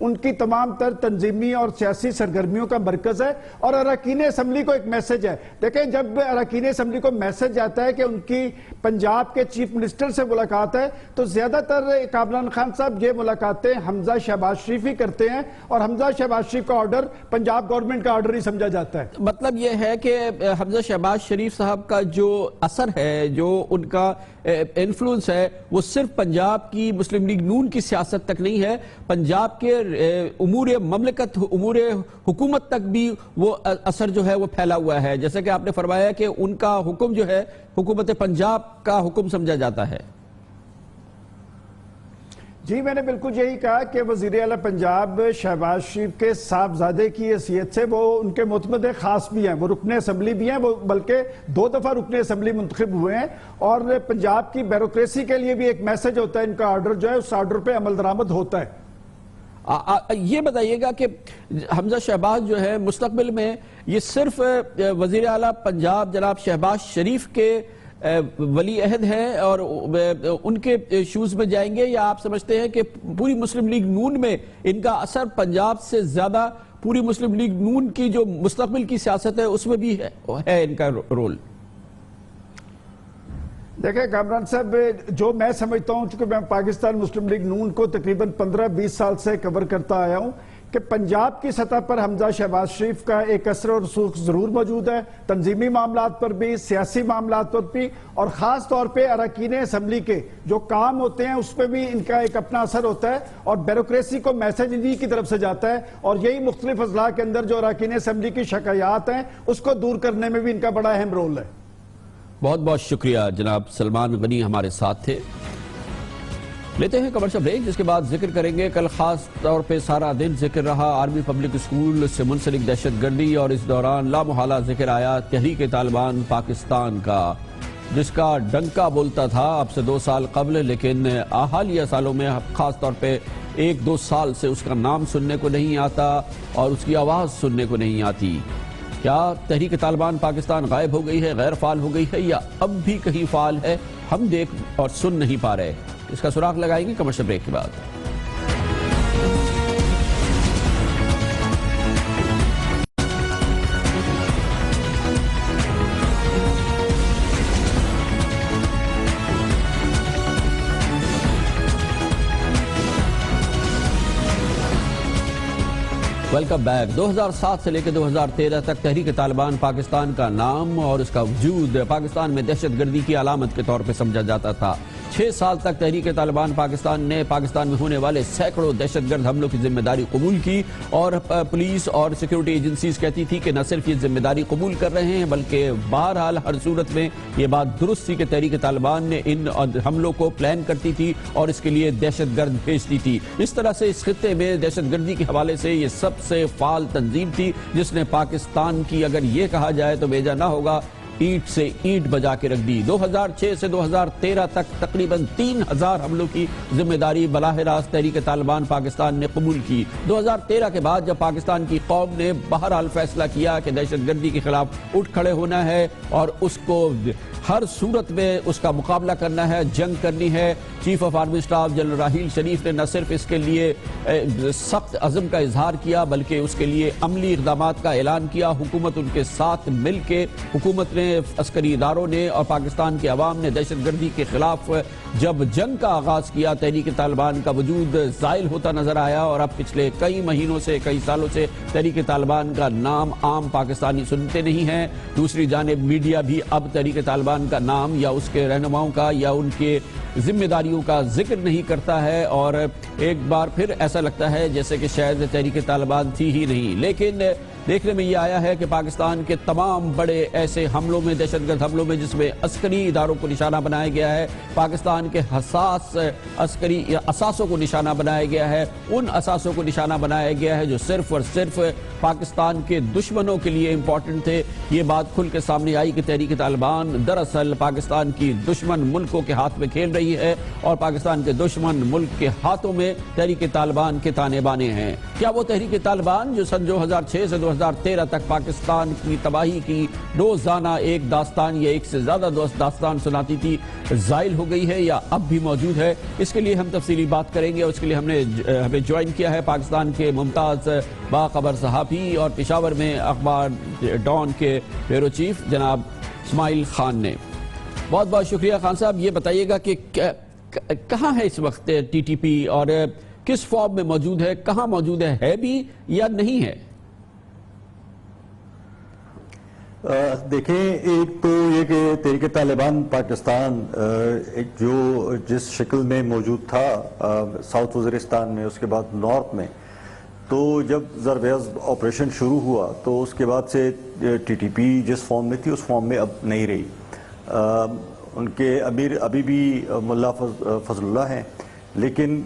ان کی تمام تر تنظیمی اور سیاسی سرگرمیوں کا مرکز ہے اور اراکین اسمبلی کو ایک میسج ہے. دیکھیں جب اراکین اسمبلی کو میسج آتا ہے کہ ان کی پنجاب کے چیف منسٹر سے ملاقات ہے تو زیادہ تر کامران خان صاحب یہ ملاقاتیں حمزہ شہباز شریف ہی کرتے ہیں اور حمزہ شہباز شریف کا آرڈر پنجاب گورنمنٹ کا آرڈر ہی سمجھا جاتا ہے. مطلب یہ ہے کہ حمزہ شہباز شریف صاحب کا جو اثر ہے، جو ان کا انفلوئنس ہے، وہ صرف پنجاب کی مسلم لیگ نون کی سیاست تک نہیں ہے، پنجاب کے امور مملکت، امور حکومت تک بھی وہ اثر جو ہے وہ پھیلا ہوا ہے. جیسے کہ آپ نے فرمایا کہ ان کا حکم جو ہے حکومت پنجاب کا حکم سمجھا جاتا ہے. جی میں نے بالکل یہی کہا کہ وزیر اعلیٰ پنجاب شہباز شریف کے صاحبزادے کی حیثیت سے وہ ان کے معتمد خاص بھی ہیں، وہ رکن اسمبلی بھی ہیں، وہ بلکہ 2 دفعہ رکن اسمبلی منتخب ہوئے ہیں اور پنجاب کی بیوروکریسی کے لیے بھی ایک میسج ہوتا ہے، ان کا آرڈر جو ہے اس آرڈر پہ عمل درآمد ہوتا ہے. یہ بتائیے گا کہ حمزہ شہباز جو ہے مستقبل میں یہ صرف وزیر اعلیٰ پنجاب جناب شہباز شریف کے ولی عہد ہیں اور ان کے شوز میں جائیں گے، یا آپ سمجھتے ہیں کہ پوری مسلم لیگ نون میں ان کا اثر پنجاب سے زیادہ پوری مسلم لیگ نون کی جو مستقبل کی سیاست ہے اس میں بھی ہے ان کا رول؟ دیکھیں کامران صاحب، جو میں سمجھتا ہوں، چونکہ میں پاکستان مسلم لیگ نون کو تقریباً 15-20 سال سے کور کرتا آیا ہوں، کہ پنجاب کی سطح پر حمزہ شہباز شریف کا ایک اثر اور رسوخ ضرور موجود ہے، تنظیمی معاملات پر بھی، سیاسی معاملات پر بھی، اور خاص طور پہ اراکین اسمبلی کے جو کام ہوتے ہیں اس پہ بھی ان کا ایک اپنا اثر ہوتا ہے اور بیوروکریسی کو میسج انہی کی طرف سے جاتا ہے اور یہی مختلف اضلاع کے اندر جو اراکین اسمبلی کی شکایات ہیں اس کو دور کرنے میں بھی ان کا بڑا اہم رول ہے. بہت بہت شکریہ جناب سلمان غنی ہمارے ساتھ تھے. لیتے ہیں کمرشل بریک، جس کے بعد ذکر کریں گے کل خاص طور پہ سارا دن ذکر رہا آرمی پبلک اسکول سے منسلک دہشت گردی، اور اس دوران لامحالہ ذکر آیا تحریک طالبان پاکستان کا، جس کا ڈنکا بولتا تھا اب سے 2 سال قبل، لیکن حالیہ سالوں میں خاص طور پہ 1-2 سال سے اس کا نام سننے کو نہیں آتا اور اس کی آواز سننے کو نہیں آتی. کیا تحریک طالبان پاکستان غائب ہو گئی ہے، غیر فعال ہو گئی ہے، یا اب بھی کہیں فعال ہے، ہم دیکھ اور سن نہیں پا رہے؟ اس کا سراغ لگائیں گے کمرشل بریک کے بعد. Welcome back. 2007 سے لے کے 2013 تک تحریک طالبان پاکستان کا نام اور اس کا وجود پاکستان میں دہشت گردی کی علامت کے طور پہ سمجھا جاتا تھا. 6 سال تک تحریک طالبان پاکستان نے پاکستان میں ہونے والے سینکڑوں دہشت گرد حملوں کی ذمہ داری قبول کی، اور پولیس اور سیکیورٹی ایجنسیز کہتی تھی کہ نہ صرف یہ ذمہ داری قبول کر رہے ہیں بلکہ بہرحال ہر صورت میں یہ بات درست تھی کہ تحریک طالبان نے ان حملوں کو پلان کرتی تھی اور اس کے لیے دہشت گرد بھیجتی تھی. اس طرح سے اس خطے میں دہشت گردی کے حوالے سے یہ سب سے فعال تنظیم تھی جس نے پاکستان کی اگر یہ کہا جائے تو بیجا نہ ہوگا اینٹ سے اینٹ بجا کے رکھ دی. 2006 سے 2013 تک تقریباً 3000 حملوں کی ذمہ داری براہ راست تحریک طالبان پاکستان نے قبول کی. 2013 کے بعد جب پاکستان کی قوم نے بہرحال فیصلہ کیا کہ دہشت گردی کے خلاف اٹھ کھڑے ہونا ہے اور اس کو ہر صورت میں اس کا مقابلہ کرنا ہے، جنگ کرنی ہے، chief of army staff general Raheel Sharif نے نہ صرف اس کے لیے سخت عزم کا اظہار کیا بلکہ اس کے لیے عملی اقدامات کا اعلان کیا. حکومت ان کے ساتھ مل کے، حکومت نے، عسکری اداروں نے اور پاکستان کے عوام نے دہشت گردی کے خلاف جب جنگ کا آغاز کیا، تحریک طالبان کا وجود زائل ہوتا نظر آیا اور اب پچھلے کئی مہینوں سے، کئی سالوں سے تحریک طالبان کا نام عام پاکستانی سنتے نہیں ہیں. دوسری جانب میڈیا بھی اب تحریک طالبان کا نام یا اس کے رہنماؤں کا یا ان کے ذمہ داریوں کا ذکر نہیں کرتا ہے، اور ایک بار پھر ایسا لگتا ہے جیسے کہ شاید تحریک طالبان تھی ہی نہیں. لیکن دیکھنے میں یہ آیا ہے کہ پاکستان کے تمام بڑے ایسے حملوں میں، دہشت گرد حملوں میں جس میں عسکری اداروں کو نشانہ بنایا گیا ہے، پاکستان کے حساس عسکری اثاثوں کو نشانہ بنایا گیا ہے، ان اثاثوں کو نشانہ بنایا گیا ہے جو صرف اور صرف پاکستان کے دشمنوں کے لیے امپورٹنٹ تھے. یہ بات کھل کے سامنے آئی کہ تحریک طالبان دراصل پاکستان کی دشمن ملکوں کے ہاتھ میں کھیل رہی ہے اور پاکستان کے دشمن ملک کے ہاتھوں میں تحریک طالبان کے تانے بانے ہیں۔ کیا وہ تحریک طالبان جو سن 2006 سے 2013 تک پاکستان کی تباہی کی روزانہ ایک داستان یا ایک سے زیادہ داستان سناتی تھی زائل ہو گئی ہے یا اب بھی موجود ہے؟ اس کے لیے ہم تفصیلی بات کریں گے۔ اس کے لیے ہمیں جوائن کیا ہے پاکستان کے ممتاز باخبر صحافی اور پشاور میں اخبار ڈان کے بیورو چیف جناب اسماعیل خان نے۔ بہت بہت شکریہ خان صاحب۔ یہ بتائیے گا کہ کہاں ہے اس وقت ٹی ٹی پی اور کس فارم میں موجود ہے، کہاں موجود ہے بھی یا نہیں ہے؟ دیکھیں، ایک تو یہ کہ تحریک طالبان پاکستان جو جس شکل میں موجود تھا ساؤتھ وزیرستان میں، اس کے بعد نارتھ میں، تو جب ضرب عضب آپریشن شروع ہوا تو اس کے بعد سے ٹی ٹی پی جس فارم میں تھی اس فارم میں اب نہیں رہی۔ ان کے امیر ابھی بھی ملا فضل اللہ ہیں، لیکن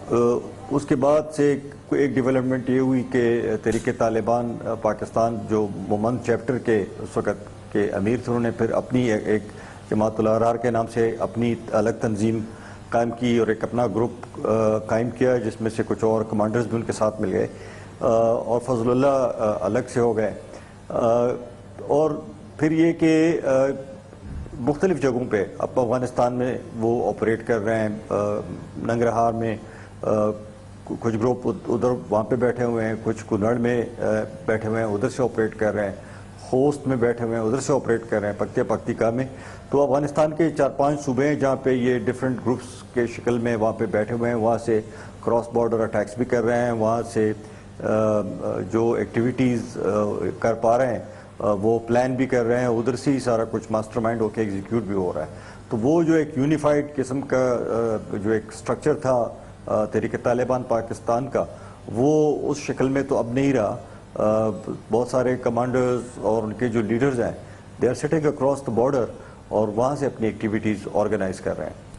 اس کے بعد سے ایک ڈیولپمنٹ یہ ہوئی کہ تحریک طالبان پاکستان جو مومند چیپٹر کے اس وقت کے امیر تھے، انہوں نے پھر اپنی ایک جماعت الاحرار کے نام سے اپنی الگ تنظیم قائم کی اور ایک اپنا گروپ قائم کیا، جس میں سے کچھ اور کمانڈرز بھی ان کے ساتھ مل گئے اور فضل اللہ الگ سے ہو گئے۔ اور پھر یہ کہ مختلف جگہوں پہ اب افغانستان میں وہ آپریٹ کر رہے ہیں۔ ننگرہار میں کچھ گروپ ادھر وہاں پہ بیٹھے ہوئے ہیں، کچھ کنڑ میں بیٹھے ہوئے ہیں، ادھر سے آپریٹ کر رہے ہیں، خوست میں بیٹھے ہوئے ہیں، ادھر سے آپریٹ کر رہے ہیں، پکتیا پکتیکا میں۔ تو افغانستان کے 4-5 صوبے ہیں جہاں پہ یہ ڈیفرنٹ گروپس کے شکل میں وہاں پہ بیٹھے ہوئے ہیں، وہاں سے کراس بارڈر اٹیکس بھی کر رہے ہیں، وہاں سے جو ایکٹیویٹیز کر پا رہے ہیں وہ پلان بھی کر رہے ہیں، ادھر سے ہی سارا کچھ ماسٹر مائنڈ ہو کے ایگزیکیوٹ بھی ہو رہا ہے۔ تو وہ جو ایک یونیفائڈ قسم کا جو ایک سٹرکچر تھا تحریک طالبان پاکستان کا، وہ اس شکل میں تو اب نہیں رہا۔ بہت سارے کمانڈرز اور ان کے جو لیڈرز ہیں they are sitting across the border اور وہاں سے اپنی ایکٹیویٹیز آرگنائز کر رہے ہیں۔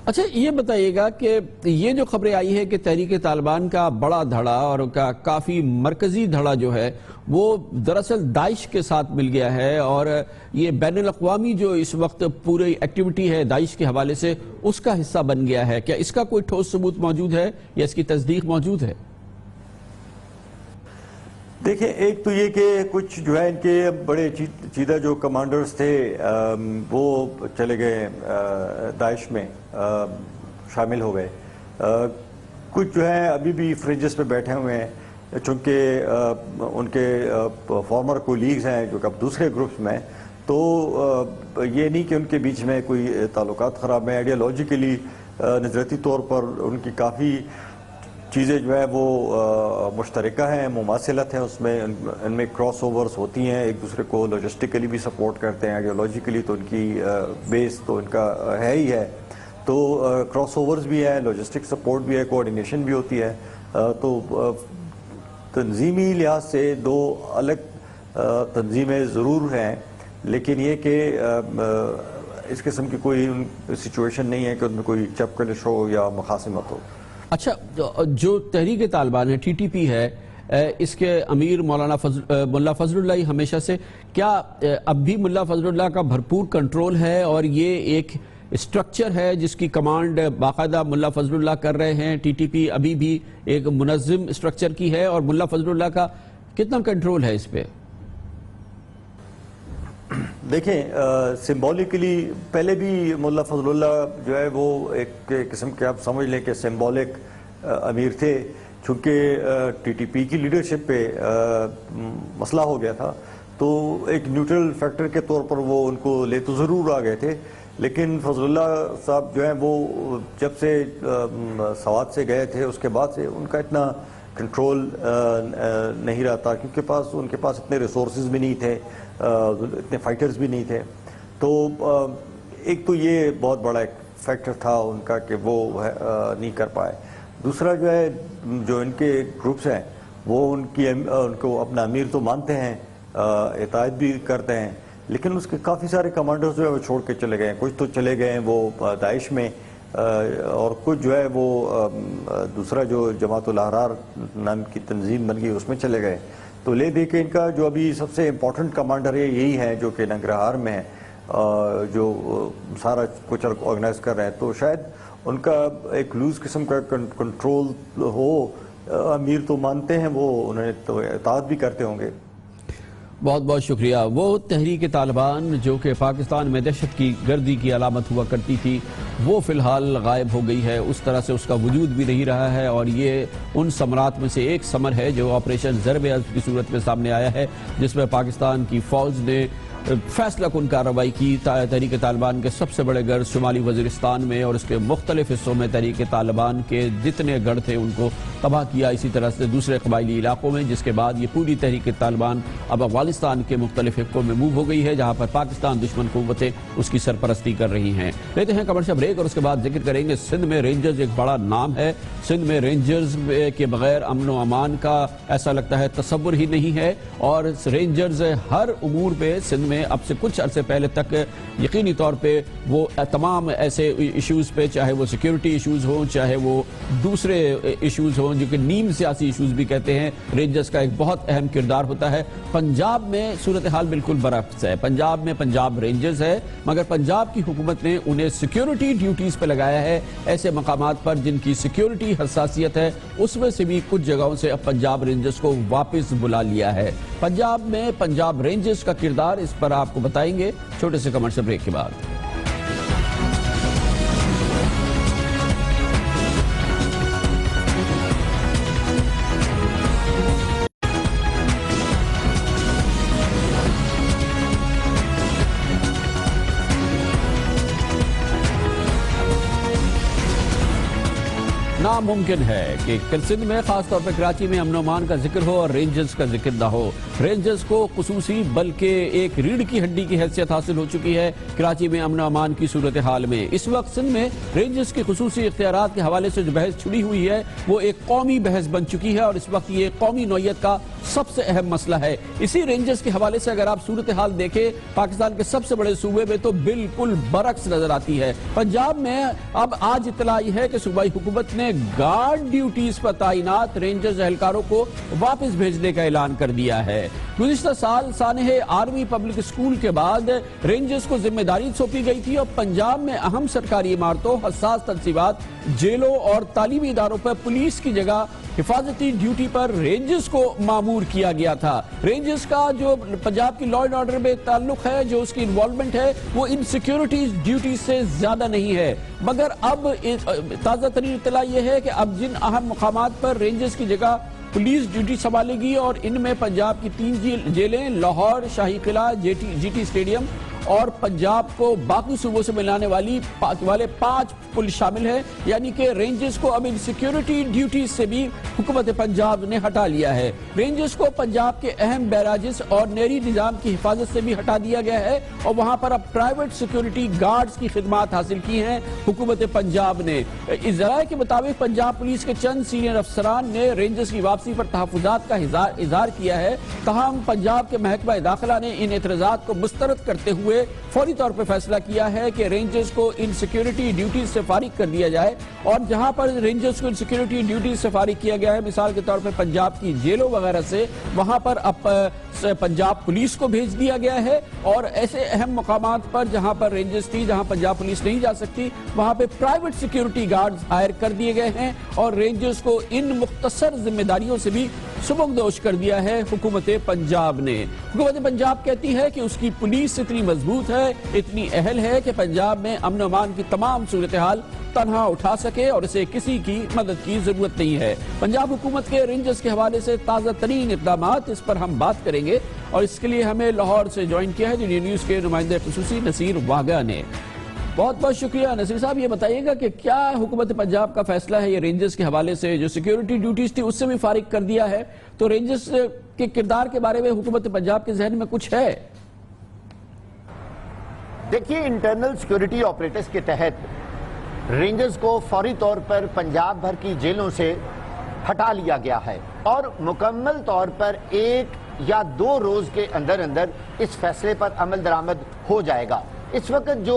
اچھا، یہ بتائیے گا کہ یہ جو خبریں آئی ہے کہ تحریک طالبان کا بڑا دھڑا اور کا کافی مرکزی دھڑا جو ہے وہ دراصل داعش کے ساتھ مل گیا ہے، اور یہ بین الاقوامی جو اس وقت پوری ایکٹیویٹی ہے داعش کے حوالے سے اس کا حصہ بن گیا ہے، کیا اس کا کوئی ٹھوس ثبوت موجود ہے یا اس کی تصدیق موجود ہے؟ دیکھیں، ایک تو یہ کہ کچھ جو ہے ان کے بڑے چیدہ جو کمانڈرز تھے وہ چلے گئے داعش میں شامل ہو گئے، کچھ جو ہیں ابھی بھی فرنجز پہ بیٹھے ہوئے ہیں، چونکہ ان کے فارمر کولیگز ہیں جو کہ اب دوسرے گروپس میں، تو یہ نہیں کہ ان کے بیچ میں کوئی تعلقات خراب ہیں۔ آئیڈیالوجیکلی نظریاتی طور پر ان کی کافی چیزیں جو ہے وہ مشترکہ ہیں، مماثلت ہیں، اس میں ان میں کراس اوورز ہوتی ہیں، ایک دوسرے کو لاجسٹکلی بھی سپورٹ کرتے ہیں، آئیڈیالوجیکلی تو ان کی بیس تو ان کا ہے ہی ہے، تو کراس اوورز بھی ہے، لاجسٹک سپورٹ بھی ہے، کوآرڈینیشن بھی ہوتی ہے۔ تو تنظیمی لحاظ سے دو الگ تنظیمیں ضرور ہیں، لیکن یہ کہ اس قسم کی کوئی سچویشن نہیں ہے کہ ان میں کوئی چپکلش ہو یا مخاصمت ہو۔ اچھا، جو تحریک طالبان ہے، ٹی ٹی پی ہے، اس کے امیر ملا فضل اللہ ہمیشہ سے، کیا اب بھی ملا فضل اللہ کا بھرپور کنٹرول ہے اور یہ ایک اسٹرکچر ہے جس کی کمانڈ باقاعدہ ملا فضل اللہ کر رہے ہیں؟ ٹی ٹی پی ابھی بھی ایک منظم اسٹرکچر کی ہے اور ملا فضل اللہ کا کتنا کنٹرول ہے اس پہ؟ دیکھیں، سمبولکلی پہلے بھی ملا فضل اللہ جو ہے وہ ایک قسم کے آپ سمجھ لیں کہ سمبولک امیر تھے، چونکہ ٹی ٹی پی کی لیڈرشپ پہ مسئلہ ہو گیا تھا، تو ایک نیوٹرل فیکٹر کے طور پر وہ ان کو لے تو ضرور آ گئے تھے، لیکن فضل اللہ صاحب جو ہیں وہ جب سے سوات سے گئے تھے اس کے بعد سے ان کا اتنا کنٹرول نہیں رہتا، کیونکہ ان کے پاس اتنے ریسورسز بھی نہیں تھے، اتنے فائٹرز بھی نہیں تھے۔ تو ایک تو یہ بہت بڑا ایک فیکٹر تھا ان کا کہ وہ نہیں کر پائے۔ دوسرا جو ہے جو ان کے گروپس ہیں وہ ان کو اپنا امیر تو مانتے ہیں، اطاعت بھی کرتے ہیں، لیکن اس کے کافی سارے کمانڈرز جو ہے وہ چھوڑ کے چلے گئے ہیں، کچھ تو چلے گئے ہیں وہ داعش میں، اور کچھ جو ہے وہ دوسرا جو جماعت الاحرار نام کی تنظیم بن گئی اس میں چلے گئے۔ تو لے دے کے ان کا جو ابھی سب سے امپورٹنٹ کمانڈر ہے یہی ہے جو کہ ننگرہار میں ہے، جو سارا کچھ آرگنائز کر رہے ہیں، تو شاید ان کا ایک لوز قسم کا کنٹرول ہو. امیر تو مانتے ہیں، وہ انہیں تو اطاعت بھی کرتے ہوں گے. بہت بہت شکریہ. وہ تحریک طالبان جو کہ پاکستان میں دہشت کی گردی کی علامت ہوا کرتی تھی، وہ فی الحال غائب ہو گئی ہے. اس طرح سے اس کا وجود بھی نہیں رہا ہے، اور یہ ان ثمرات میں سے ایک ثمر ہے جو آپریشن ضرب عضب کی صورت میں سامنے آیا ہے، جس میں پاکستان کی فوج نے فیصلہ کن کارروائی کی. تحریک طالبان کے سب سے بڑے گڑھ شمالی وزیرستان میں اور اس کے مختلف حصوں میں تحریک طالبان کے جتنے گڑھ تھے ان کو تباہ کیا. اسی طرح سے دوسرے قبائلی علاقوں میں، جس کے بعد یہ پوری تحریک طالبان اب افغانستان کے مختلف حصوں میں موو ہو گئی ہے، جہاں پر پاکستان دشمن قوتیں اس کی سرپرستی کر رہی ہیں. لیتے ہیں کمرشل بریک اور اس کے بعد ذکر کریں گے. سندھ میں رینجرز ایک بڑا نام ہے. سندھ میں رینجرز کے بغیر امن و امان کا ایسا لگتا ہے تصور ہی نہیں ہے، اور رینجرز ہر امور پہ سندھ میں اب سے کچھ عرصے پہلے تک یقینی طور پہ وہ تمام ایسے ایشوز پہ، چاہے وہ سیکیورٹی ایشوز ہوں، چاہے وہ دوسرے ایشوز ہوں جو کہ نیم سیاسی ایشوز بھی کہتے ہیں، رینجرز کا ایک بہت اہم کردار ہوتا ہے. پنجاب میں صورتحال بالکل برعکس ہے. پنجاب میں پنجاب رینجرز ہے، مگر پنجاب کی حکومت نے انہیں سیکیورٹی ڈیوٹیز پہ لگایا ہے، ایسے مقامات پر جن کی سیکیورٹی حساسیت ہے. اس میں سے بھی کچھ جگہوں سے اب پنجاب رینجرز کو واپس بلا لیا ہے. پنجاب میں پنجاب رینجرز کا کردار، اس پر آپ کو بتائیں گے چھوٹے سے کمرشل بریک کے بعد. ناممکن ہے کہ سندھ میں خاص طور پر کراچی میں امن و امان کا ذکر ہو اور رینجرز کا ذکر نہ ہو. رینجرز کو خصوصی بلکہ ایک ریڑھ کی ہڈی کی حیثیت حاصل ہو چکی ہے کراچی میں امن و امان کی صورتحال میں. اس وقت سندھ میں رینجرز کی خصوصی اختیارات کے حوالے سے جو بحث چھڑی ہوئی ہے وہ ایک قومی بحث بن چکی ہے، اور اس وقت یہ قومی نوعیت کا سب سے اہم مسئلہ ہے. اسی رینجرز کے حوالے سے اگر آپ صورتحال دیکھیں پاکستان کے سب سے بڑے صوبے میں تو بالکل برعکس نظر آتی ہے. پنجاب میں اب آج اطلاع یہ ہے کہ صوبائی حکومت نے گارڈ ڈیوٹیز پر تعینات رینجرز اہلکاروں کو واپس بھیجنے کا اعلان کر دیا ہے. گزشتہ سال سانحہ آرمی پبلک اسکول کے بعد رینجرز کو ذمہ داری سونپی گئی تھی، اور پنجاب میں اہم سرکاری عمارتوں، حساس تنصیبات، جیلوں اور تعلیمی اداروں پر پولیس کی جگہ حفاظتی ڈیوٹی پر رینجرز کو مامور کیا گیا تھا. رینجرز کا جو پنجاب کی لا اینڈ آرڈر میں تعلق ہے، جو اس کی انوالومنٹ ہے، وہ ان سیکیورٹی ڈیوٹیز سے زیادہ نہیں ہے. مگر اب تازہ ترین اطلاع یہ ہے کہ اب جن اہم مقامات پر رینجرز کی جگہ پولیس ڈیوٹی سنبھالے گی، اور ان میں پنجاب کی 3 جیلیں، لاہور، شاہی قلعہ، جی ٹی اسٹیڈیم اور پنجاب کو باقی صوبوں سے ملانے والے 5 پل شامل ہیں. یعنی کہ رینجرز کو اب ان سیکیورٹی ڈیوٹیز سے بھی حکومت پنجاب نے ہٹا لیا ہے. رینجرز کو پنجاب کے اہم بیراجز اور نہری نظام کی حفاظت سے بھی ہٹا دیا گیا ہے، اور وہاں پر اب پرائیویٹ سیکیورٹی گارڈز کی خدمات حاصل کی ہیں حکومت پنجاب نے. اس ذرائع کے مطابق پنجاب پولیس کے چند سینئر افسران نے رینجرز کی واپسی پر تحفظات کا اظہار کیا ہے. تاہم پنجاب کے محکمہ داخلہ نے ان اعتراضات کو مسترد کرتے ہوئے فوری طور پر فیصلہ کیا ہے کہ رینجرز کو ان سیکیورٹی ڈیوٹیز سے فارغ کر دیا جائے. اور جہاں پر رینجرز کو ان سیکیورٹی ڈیوٹیز سے فارغ کیا گیا ہے، مثال کے طور پر پنجاب کی جیلوں وغیرہ سے، وہاں پر اب پنجاب پولیس کو بھیج دیا گیا ہے. اور ایسے اہم مقامات پر جہاں پر رینجرز تھی، جہاں پنجاب پولیس نہیں جا سکتی، وہاں پہ پرائیویٹ سیکیورٹی گارڈز ہائر کر دیے گئے ہیں، اور رینجرز کو ان مختصر ذمہ داریوں سے بھی سبکدوش کر دیا ہے حکومت پنجاب نے. حکومت پنجاب کہتی ہے کہ اس کی پولیس اتنی مضبوط ہے، اتنی اہل ہے کہ پنجاب میں امن و امان کی تمام صورتحال تنہا اٹھا سکے، اور اسے کسی کی مدد کی ضرورت نہیں ہے. پنجاب حکومت کے رینجرز کے حوالے سے تازہ ترین اقدامات، اس پر ہم بات کریں گے، اور اس کے لیے ہمیں لاہور سے جوائن کیا ہے دنیا نیوز کے نمائندے خصوصی نصیر واگا نے. بہت بہت شکریہ نصیر صاحب. یہ بتائیے گا کہ کیا حکومت پنجاب کا فیصلہ ہے یہ رینجرز کے حوالے سے جو سیکیورٹی ڈیوٹیز تھی اس سے بھی فارغ کر دیا ہے، تو رینجرز کے کردار کے بارے میں حکومت پنجاب کے ذہن میں کچھ ہے؟ دیکھیے، انٹرنل سیکیورٹی آپریٹرز کے تحت رینجرز کو فوری طور پر پنجاب بھر کی جیلوں سے ہٹا لیا گیا ہے، اور مکمل طور پر 1 یا 2 روز کے اندر اس فیصلے پر عمل درآمد ہو جائے گا. اس وقت جو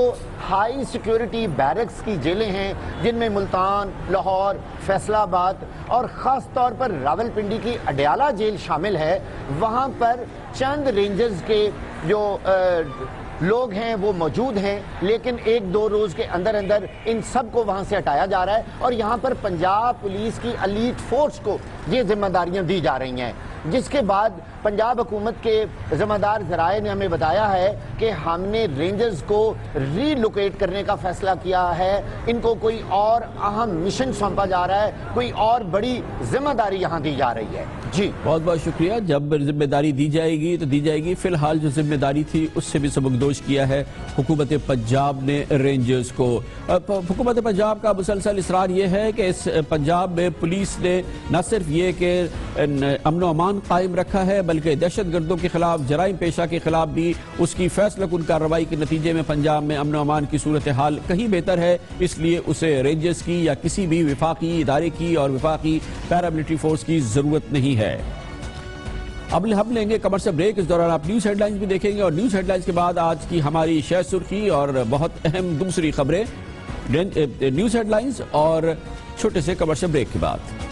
ہائی سیکیورٹی بیرکس کی جیلیں ہیں، جن میں ملتان، لاہور، فیصل آباد اور خاص طور پر راولپنڈی کی اڈیالہ جیل شامل ہے، وہاں پر چند رینجرز کے جو لوگ ہیں وہ موجود ہیں، لیکن ایک دو روز کے اندر اندر ان سب کو وہاں سے ہٹایا جا رہا ہے اور یہاں پر پنجاب پولیس کی ایلیٹ فورس کو یہ ذمہ داریاں دی جا رہی ہیں، جس کے بعد پنجاب حکومت کے ذمہ دار ذرائع نے ہمیں بتایا ہے کہ ہم نے رینجرز کو ری لوکیٹ کرنے کا فیصلہ کیا ہے، ان کو کوئی اور اہم مشن سونپا جا رہا ہے، کوئی اور بڑی ذمہ داری یہاں دی جا رہی ہے۔ جی بہت بہت شکریہ۔ جب ذمہ داری دی جائے گی تو دی جائے گی، فی الحال جو ذمہ داری تھی اس سے بھی سبکدوش کیا ہے حکومت پنجاب نے رینجرز کو۔ حکومت پنجاب کا مسلسل اصرار یہ ہے کہ اس پنجاب میں پولیس نے نہ صرف یہ کہ امن و امان قائم رکھا ہے بلکہ دہشت گردوں کے خلاف، جرائم پیشہ کے خلاف بھی اس کی فیصلہ کن کارروائی کے نتیجے میں پنجاب میں امن و امان کی صورتحال کہیں بہتر ہے، اس لیے اسے رینجرز کی یا کسی بھی وفاقی ادارے کی اور وفاقی پیراملٹری فورس کی ضرورت نہیں ہے۔ اب ہم لیں گے کمرشل بریک، اس دوران آپ نیوز ہیڈ لائنز بھی دیکھیں گے اور نیوز ہیڈ لائنز کے بعد آج کی ہماری شہ سرخی اور بہت اہم دوسری خبریں، نیوز ہیڈ لائنز اور چھوٹے سے کمرشل بریک کے بعد۔